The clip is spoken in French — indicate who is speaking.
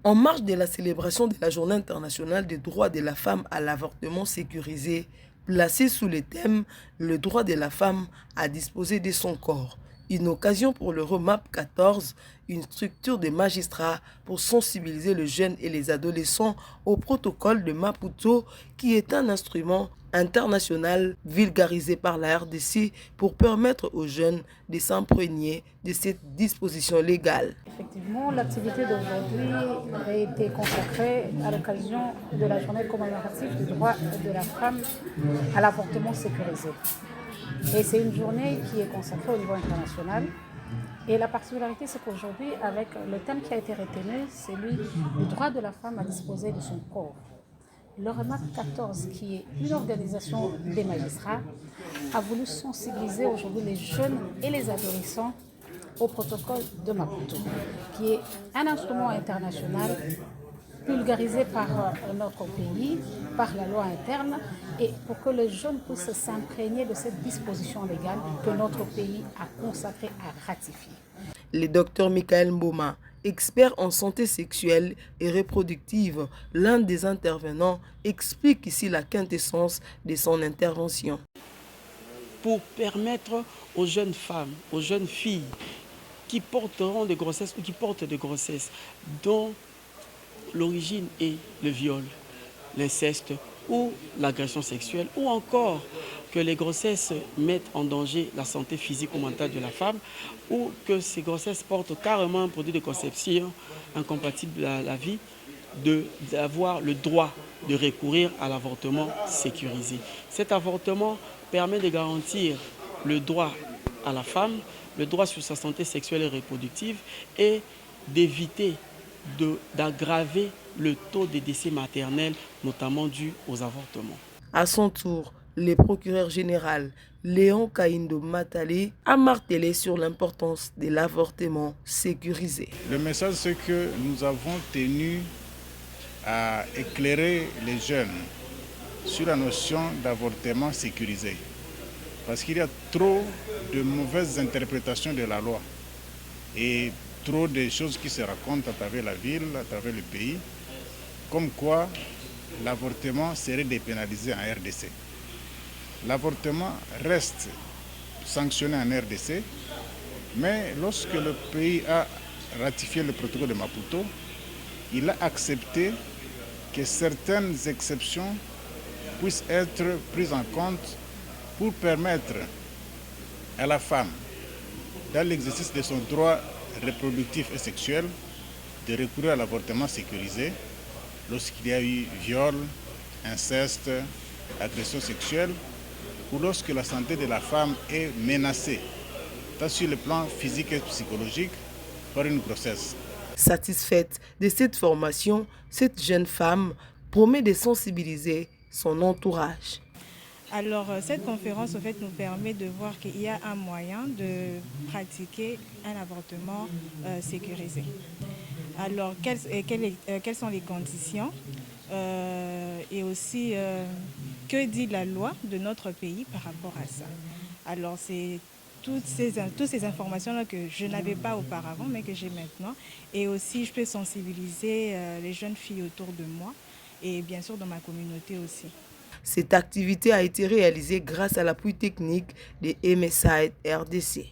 Speaker 1: En marge de la célébration de la Journée internationale des droits de la femme à l'avortement sécurisé, placée sous le thème « Le droit de la femme à disposer de son corps », une occasion pour le REMAP 14, une structure de magistrats pour sensibiliser les jeunes et les adolescents au protocole de Maputo qui est un instrument international vulgarisé par la RDC pour permettre aux jeunes de s'imprégner de cette disposition légale.
Speaker 2: Effectivement, l'activité d'aujourd'hui a été consacrée à l'occasion de la journée commémorative du droit de la femme à l'avortement sécurisé. Et c'est une journée qui est consacrée au niveau international. Et la particularité, c'est qu'aujourd'hui, avec le thème qui a été retenu, c'est celui du droit de la femme à disposer de son corps. Le REMAP 14, qui est une organisation des magistrats, a voulu sensibiliser aujourd'hui les jeunes et les adolescents au protocole de Maputo, qui est un instrument international vulgarisé par notre pays, par la loi interne, et pour que les jeunes puissent s'imprégner de cette disposition légale que notre pays a consacrée à ratifier.
Speaker 1: Le docteur Michael Mboma, expert en santé sexuelle et reproductive, l'un des intervenants, explique ici la quintessence de son intervention.
Speaker 3: Pour permettre aux jeunes femmes, aux jeunes filles qui porteront des grossesses ou qui portent des grossesses dont l'origine est le viol, l'inceste ou l'agression sexuelle, ou encore que les grossesses mettent en danger la santé physique ou mentale de la femme, ou que ces grossesses portent carrément un produit de conception incompatible à la vie, d'avoir le droit de recourir à l'avortement sécurisé. Cet avortement permet de garantir le droit à la femme, le droit sur sa santé sexuelle et reproductive et d'éviter d'aggraver le taux de décès maternels, notamment dû aux avortements.
Speaker 1: À son tour, le procureur général Léon Kaindo Matali a martelé sur l'importance de l'avortement sécurisé.
Speaker 4: Le message, c'est que nous avons tenu à éclairer les jeunes sur la notion d'avortement sécurisé. Parce qu'il y a trop de mauvaises interprétations de la loi et trop de choses qui se racontent à travers la ville, à travers le pays, comme quoi l'avortement serait dépénalisé en RDC. L'avortement reste sanctionné en RDC, mais lorsque le pays a ratifié le protocole de Maputo, il a accepté que certaines exceptions puissent être prises en compte pour permettre à la femme, dans l'exercice de son droit reproductif et sexuel, de recourir à l'avortement sécurisé lorsqu'il y a eu viol, inceste, agression sexuelle ou lorsque la santé de la femme est menacée, tant sur le plan physique et psychologique, par une grossesse.
Speaker 1: Satisfaite de cette formation, cette jeune femme promet de sensibiliser son entourage.
Speaker 5: Alors, cette conférence, en fait, nous permet de voir qu'il y a un moyen de pratiquer un avortement sécurisé. Alors, quelles sont les conditions et aussi que dit la loi de notre pays par rapport à ça. Alors, c'est toutes ces informations-là que je n'avais pas auparavant, mais que j'ai maintenant. Et aussi, je peux sensibiliser les jeunes filles autour de moi et bien sûr dans ma communauté aussi.
Speaker 1: Cette activité a été réalisée grâce à l'appui technique de MSAID RDC.